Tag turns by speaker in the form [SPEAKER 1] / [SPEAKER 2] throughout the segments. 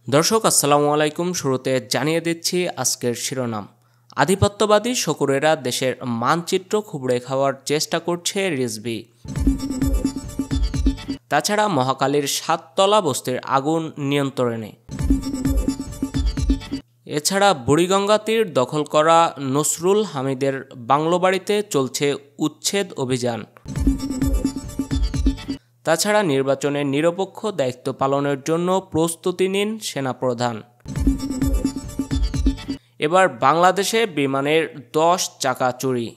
[SPEAKER 1] দর্শক আসসালামু আলাইকুম। শুরুতে জানিয়ে দিচ্ছি আজকের শিরোনাম। আধিপত্যবাদী শকুরেরা দেশের মানচিত্র খুবড়ে খাওয়ার চেষ্টা করছে রিজভী। তাছাড়া মহাখালীর 7তলা বস্তির আগুন নিয়ন্ত্রণে। এছাড়া বুড়িগঙ্গা তীর দখল করা নসরুল হামিদের বাংলো বাড়িতে চলছে উচ্ছেদ অভিযান। তাছাড়া নির্বাচনে নিরপেক্ষ দায়িত্ব পালনের জন্য প্রস্তুতি নিন সেনাপ্রধান। এবার বাংলাদেশে বিমানের 10 চাকা চুরি।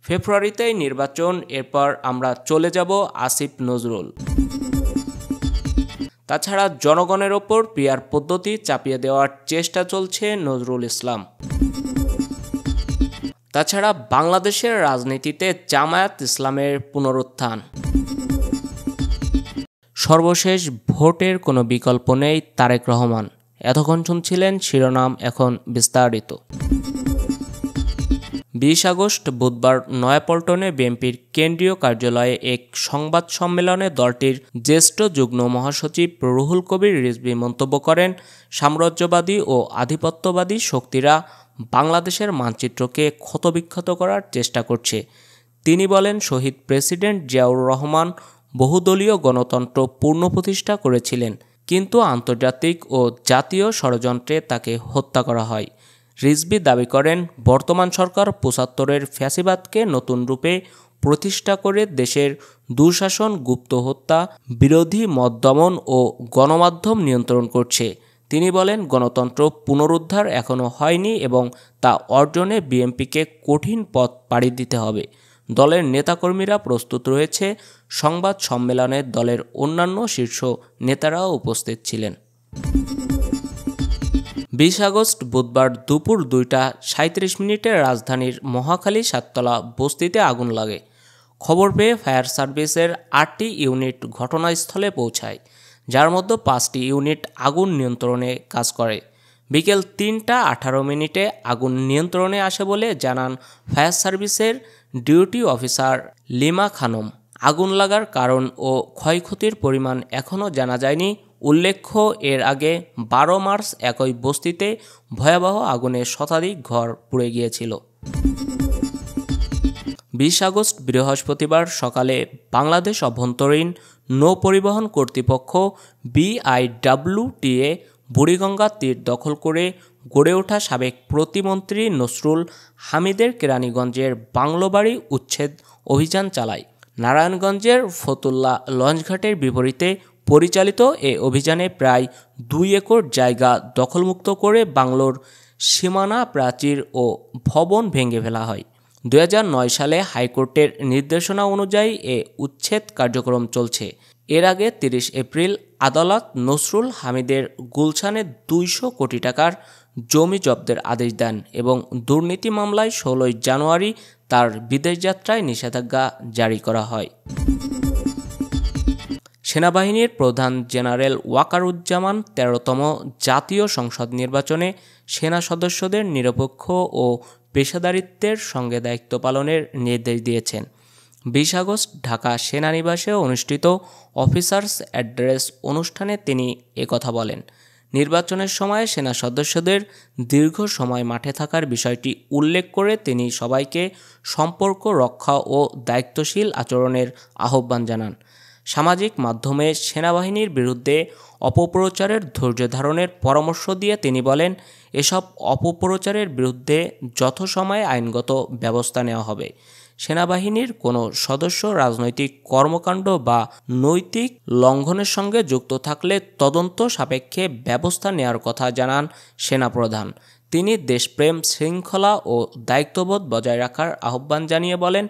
[SPEAKER 1] ফেব্রুয়ারিতেই নির্বাচন, এরপর আমরা চলে যাব আসিফ নজরুল। তাছাড়া জনগণের ওপর পিআর পদ্ধতি চাপিয়ে দেওয়ার চেষ্টা চলছে নজরুল ইসলাম। তাছাড়া বাংলাদেশের রাজনীতিতে জামায়াত ইসলামের পুনরুত্থান। সর্বশেষ ভোটের কোনো বিকল্প নেই তারেক রহমান। এতক্ষণ শুনছিলেন শিরোনাম, এখন বিস্তারিত। 20 আগস্ট বুধবার নয়াপল্টনে বিএনপির কেন্দ্রীয় কার্যালয়ে এক সংবাদ সম্মেলনে দলটির জ্যেষ্ঠ যুগ্ম মহাসচিব রুহুল কবির রিজভী মন্তব্য করেন, সাম্রাজ্যবাদী ও আধিপত্যবাদী শক্তিরা বাংলাদেশের মানচিত্রকে ক্ষতবিক্ষত করার চেষ্টা করছে। তিনি বলেন, শহীদ প্রেসিডেন্ট জিয়াউর রহমান বহুদলীয় গণতন্ত্র পুনঃপ্রতিষ্ঠা করেছিলেন, কিন্তু আন্তর্জাতিক ও জাতীয় ষড়যন্ত্রে তাকে হত্যা করা হয়। রিজভী দাবি করেন, বর্তমান সরকার 75-এর ফ্যাসিবাদকে নতুন রূপে প্রতিষ্ঠা করে দেশের দুঃশাসন, গুপ্ত হত্যা, বিরোধী মত দমন ও গণমাধ্যম নিয়ন্ত্রণ করছে। তিনি বলেন, গণতন্ত্র পুনরুদ্ধার এখনও হয়নি এবং তা অর্জনে বিএনপিকে কঠিন পথ পাড়ি দিতে হবে। দলের নেতাকর্মীরা প্রস্তুত রয়েছে। সংবাদ সম্মেলনে দলের অন্যান্য শীর্ষ নেতারাও উপস্থিত ছিলেন। 20 আগস্ট বুধবার দুপুর 2টা 37 রাজধানীর মহাখালী 7তলা বস্তিতে আগুন লাগে। খবর পেয়ে ফায়ার সার্ভিসের 8টি ইউনিট ঘটনাস্থলে পৌঁছায়, যার মধ্যে 5টি ইউনিট আগুন নিয়ন্ত্রণে কাজ করে। বিকেল 3টা 18 আগুন নিয়ন্ত্রণে আসে বলে জানান ফায়ার সার্ভিসের ডিউটি অফিসার লিমা খানম। আগুন লাগার কারণ ও ক্ষয়ক্ষতির পরিমাণ এখনও জানা যায়নি। উল্লেখ্য, এর আগে 12 মার্চ একই বস্তিতে ভয়াবহ আগুনে শতাধিক ঘর পুড়ে গিয়েছিল। 20 আগস্ট বৃহস্পতিবার সকালে বাংলাদেশ অভ্যন্তরীণ নৌ পরিবহন কর্তৃপক্ষ BIWTA বুড়িগঙ্গা তীর দখল করে গড়ে ওঠা সাবেক প্রতিমন্ত্রী নসরুল হামিদের কেরানীগঞ্জের বাংলোবাড়ি উচ্ছেদ অভিযান চালায়। নারায়ণগঞ্জের ফতুল্লা লঞ্চঘাটের বিপরীতে পরিচালিত এ অভিযানে প্রায় 2 একর জায়গা দখলমুক্ত করে বাংলোর সীমানা প্রাচীর ও ভবন ভেঙে ফেলা হয়। 2009 সালে হাইকোর্টের নির্দেশনা অনুযায়ী এ উচ্ছেদ কার্যক্রম চলছে। এর আগে 30 এপ্রিল আদালত নসরুল হামিদের গুলশানে 200 কোটি টাকার জমি জব্দের আদেশ দেন এবং দুর্নীতি মামলায় 16 জানুয়ারি তার বিদেশ যাত্রায় নিষেধাজ্ঞা জারি করা হয়। সেনাবাহিনীর প্রধান জেনারেল ওয়াকারুজ্জামান 13তম জাতীয় সংসদ নির্বাচনে সেনা সদস্যদের নিরপেক্ষ ও পেশাদারিত্বের সঙ্গে দায়িত্ব পালনের নির্দেশ দিয়েছেন। 20 আগস্ট ঢাকা সেনানিবাসে অনুষ্ঠিত অফিসার্স অ্যাড্রেস অনুষ্ঠানে তিনি একথা বলেন। নির্বাচনের সময় সেনা সদস্যদের দীর্ঘ সময় মাঠে থাকার বিষয়টি উল্লেখ করে তিনি সবাইকে সম্পর্ক রক্ষা ও দায়িত্বশীল আচরণের আহ্বান জানান। সামাজিক মাধ্যমে সেনাবাহিনীর বিরুদ্ধে অপপ্রচারের ধৈর্য ধারণের পরামর্শ দিয়ে তিনি বলেন, এসব অপপ্রচারের বিরুদ্ধে যথাসময়ে আইনগত ব্যবস্থা নেওয়া হবে। সেনাবাহিনীর কোনো সদস্য রাজনৈতিক কর্মকাণ্ড বা নৈতিক লঙ্ঘনের সঙ্গে যুক্ত থাকলে তদন্ত সাপেক্ষে ব্যবস্থা নেওয়ার কথা জানান সেনাপ্রধান। তিনি দেশপ্রেম, শৃঙ্খলা ও দায়িত্ববোধ বজায় রাখার আহ্বান জানিয়ে বলেন,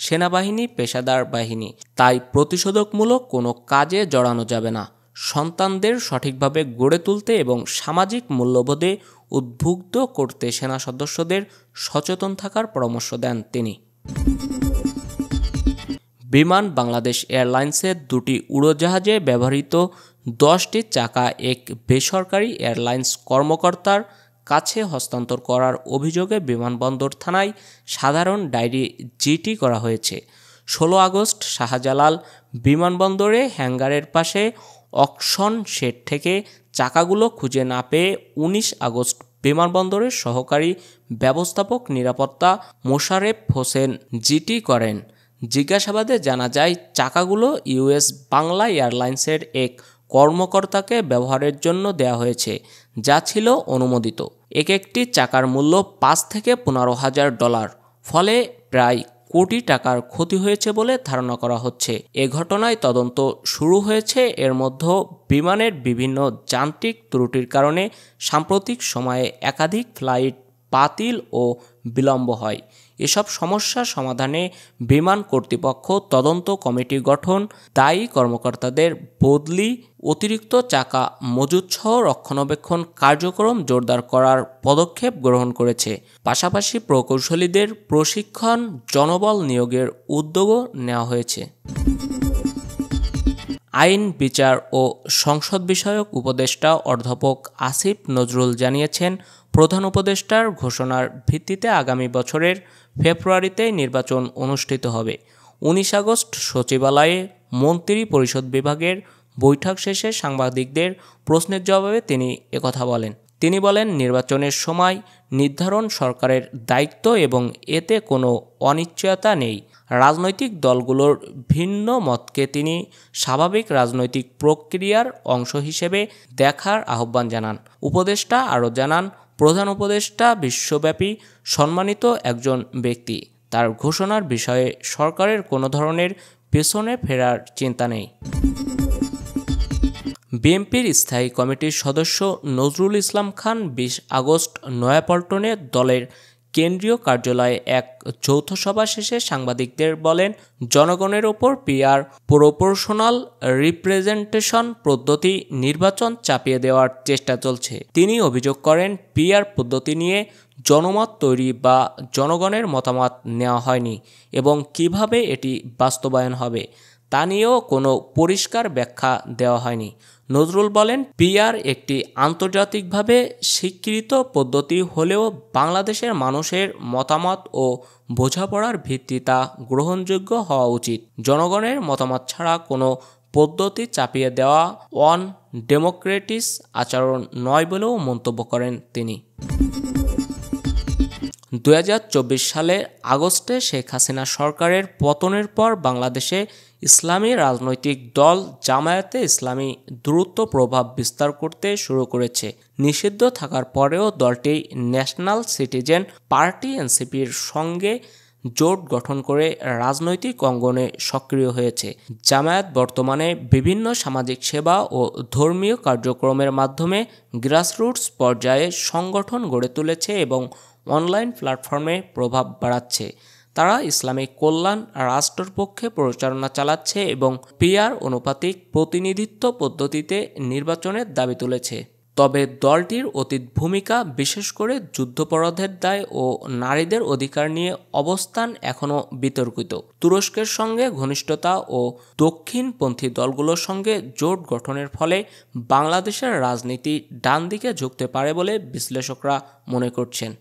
[SPEAKER 1] সেনাবাহিনী পেশাদার বাহিনী, তাই প্রতিশোধকমূলক কোনো কাজে জড়ানো যাবে না। সন্তানদের সঠিকভাবে গড়ে তুলতে এবং সামাজিক মূল্যবোধে উদ্বুদ্ধ করতে সেনা সদস্যদের সচেতন থাকার পরামর্শ দেন তিনি। বিমান বাংলাদেশ এয়ারলাইন্সের 2টি উড়োজাহাজে ব্যবহৃত 10টি চাকা এক বেসরকারি এয়ারলাইন্স কর্মকর্তার কাছে হস্তান্তর করার অভিযোগে বিমানবন্দর থানায় সাধারণ ডায়েরি জিডি করা হয়েছে। 16 আগস্ট শাহজালাল বিমানবন্দরে হ্যাঙ্গারের পাশে অকশন শেড থেকে চাকাগুলো খুঁজে না পেয়ে ১৯ আগস্ট বিমানবন্দরের সহকারী ব্যবস্থাপক নিরাপত্তা মোশারেফ হোসেন জিটি করেন। জিজ্ঞাসাবাদে জানা যায়, চাকাগুলো ইউএস বাংলা এয়ারলাইন্সের এক কর্মকর্তাকে ব্যবহারের জন্য দেওয়া হয়েছে, যা ছিল অনুমোদিত। একটি চাকার মূল্য ৫ থেকে $১৫,০০০, ফলে প্রায় কোটি টাকার ক্ষতি হয়েছে বলে ধারণা করা হচ্ছে। এ ঘটনায় তদন্ত শুরু হয়েছে। এর মধ্যে বিমানের বিভিন্ন যান্ত্রিক ত্রুটির কারণে সাম্প্রতিক সময়ে একাধিক ফ্লাইট বাতিল ও বিলম্ব হয়। এসব সমস্যা সমাধানে বিমান কর্তৃপক্ষ তদন্ত কমিটি গঠন, দায়ী কর্মকর্তাদের বদলি, অতিরিক্ত চাকা মজুতসহ রক্ষণাবেক্ষণ কার্যক্রম জোরদার করার পদক্ষেপ গ্রহণ করেছে। পাশাপাশি প্রকৌশলীদের প্রশিক্ষণ, জনবল নিয়োগের উদ্যোগও নেওয়া হয়েছে। আইন, বিচার ও সংসদ বিষয়ক উপদেষ্টা অধ্যাপক আসিফ নজরুল জানিয়েছেন, প্রধান উপদেষ্টার ঘোষণার ভিত্তিতে আগামী বছরের ফেব্রুয়ারিতে নির্বাচন অনুষ্ঠিত হবে। ১৯ আগস্ট সচিবালয়ে মন্ত্রী পরিষদ বিভাগের বৈঠক শেষে সাংবাদিকদের প্রশ্নের জবাবে তিনি একথা বলেন। তিনি বলেন, নির্বাচনের সময় নির্ধারণ সরকারের দায়িত্ব এবং এতে কোনো অনিশ্চয়তা নেই। রাজনৈতিক দলগুলোর ভিন্ন মতকে তিনি স্বাভাবিক রাজনৈতিক প্রক্রিয়ার অংশ হিসেবে দেখার আহ্বান জানান। উপদেষ্টা আরও জানান, প্রধান উপদেষ্টা বিশ্বব্যাপী সম্মানিত একজন ব্যক্তি। তার ঘোষণার বিষয়ে সরকারের কোনো ধরনের পেছনে ফেরার চিন্তা নেই। বিএনপির স্থায়ী কমিটির সদস্য নজরুল ইসলাম খান ২০ আগস্ট নয়াপল্টনে দলের কেন্দ্রীয় কার্যালয়ে এক যৌথ সভা শেষে সাংবাদিকদের বলেন, জনগণের ওপর পিআর প্রপোর্শনাল রিপ্রেজেন্টেশন পদ্ধতি নির্বাচন চাপিয়ে দেওয়ার চেষ্টা চলছে। তিনি অভিযোগ করেন, পিআর পদ্ধতি নিয়ে জনমত তৈরি বা জনগণের মতামত নেওয়া হয়নি এবং কিভাবে এটি বাস্তবায়ন হবে তা নিয়েও কোনো পরিষ্কার ব্যাখ্যা দেওয়া হয়নি। নজরুল বলেন, পিআর একটি আন্তর্জাতিকভাবে স্বীকৃত পদ্ধতি হলেও বাংলাদেশের মানুষের মতামত ও বোঝাপড়ার ভিত্তি তা গ্রহণযোগ্য হওয়া উচিত। জনগণের মতামত ছাড়া কোনো পদ্ধতি চাপিয়ে দেওয়া অন ডেমোক্রেটিক আচরণ নয় বলেও মন্তব্য করেন তিনি। ২০২৪ সালের আগস্টে শেখ হাসিনা সরকারের পতনের পর বাংলাদেশে ইসলামী রাজনৈতিক দল জামায়াতে ইসলামী দ্রুত প্রভাব বিস্তার করতে শুরু করেছে। নিষিদ্ধ থাকার পরেও দলটি ন্যাশনাল সিটিজেন পার্টি এনসিপির সঙ্গে জোট গঠন করে রাজনৈতিক অঙ্গনে সক্রিয় হয়েছে। জামায়াত বর্তমানে বিভিন্ন সামাজিক সেবা ও ধর্মীয় কার্যক্রমের মাধ্যমে গ্রাসরুটস পর্যায়ে সংগঠন গড়ে তুলেছে এবং অনলাইন প্ল্যাটফর্মে প্রভাব বাড়াচ্ছে। তারা ইসলামিক কল্যাণ রাষ্ট্রের পক্ষে প্রচারণা চালাচ্ছে এবং পিআর অনুপাতিক প্রতিনিধিত্ব পদ্ধতিতে নির্বাচনের দাবি তুলেছে। তবে দলটির অতীত ভূমিকা, বিশেষ করে যুদ্ধাপরাধের দায় ও নারীদের অধিকার নিয়ে অবস্থান এখনও বিতর্কিত। তুরস্কের সঙ্গে ঘনিষ্ঠতা ও দক্ষিণপন্থী দলগুলোর সঙ্গে জোট গঠনের ফলে বাংলাদেশের রাজনীতি ডান দিকে ঝুঁকতে পারে বলে বিশ্লেষকরা মনে করছেন।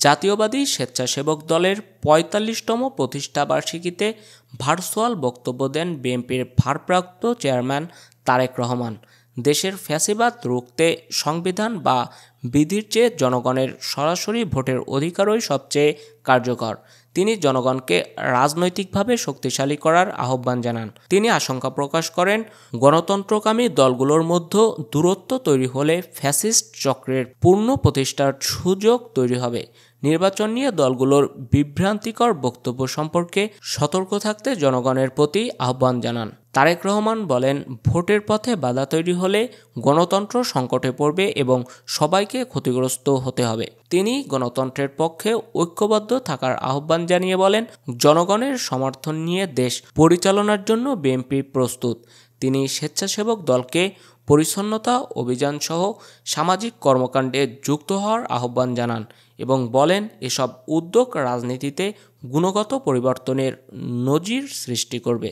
[SPEAKER 1] জাতীয়বাদী স্বেচ্ছাসেবক দলের ৪৫তম প্রতিষ্ঠাবার্ষিকীতে ভার্চুয়াল বক্তব্য দেন বিএনপির ভারপ্রাপ্ত চেয়ারম্যান তারেক রহমান। দেশের ফ্যাসিবাদ রুখতে সংবিধান বা বিধির চেয়ে জনগণের সরাসরি ভোটের অধিকারই সবচেয়ে কার্যকর। তিনি জনগণকে রাজনৈতিকভাবে শক্তিশালী করার আহ্বান জানান। তিনি আশঙ্কা প্রকাশ করেন, গণতন্ত্রকামী দলগুলোর মধ্যে দূরত্ব তৈরি হলে ফ্যাসিস্ট চক্রের পূর্ণ প্রতিষ্ঠার সুযোগ তৈরি হবে। নির্বাচন নিয়ে দলগুলোর বিভ্রান্তিকর বক্তব্য সম্পর্কে সতর্ক থাকতে জনগণের প্রতি আহ্বান জানান। তারেক রহমান বলেন, ভোটের পথে বাধা তৈরি হলে গণতন্ত্র সংকটে পড়বে এবং সবাইকে ক্ষতিগ্রস্ত হতে হবে। তিনি গণতন্ত্রের পক্ষে ঐক্যবদ্ধ থাকার আহ্বান জানিয়ে বলেন, জনগণের সমর্থন নিয়ে দেশ পরিচালনার জন্য বিএনপি প্রস্তুত। তিনি স্বেচ্ছাসেবক দলকে পরিচ্ছন্নতা অভিযানসহ সামাজিক কর্মকাণ্ডে যুক্ত হওয়ার আহ্বান জানান এবং বলেন, এসব উদ্যোগ রাজনীতিতে গুণগত পরিবর্তনের নজির সৃষ্টি করবে।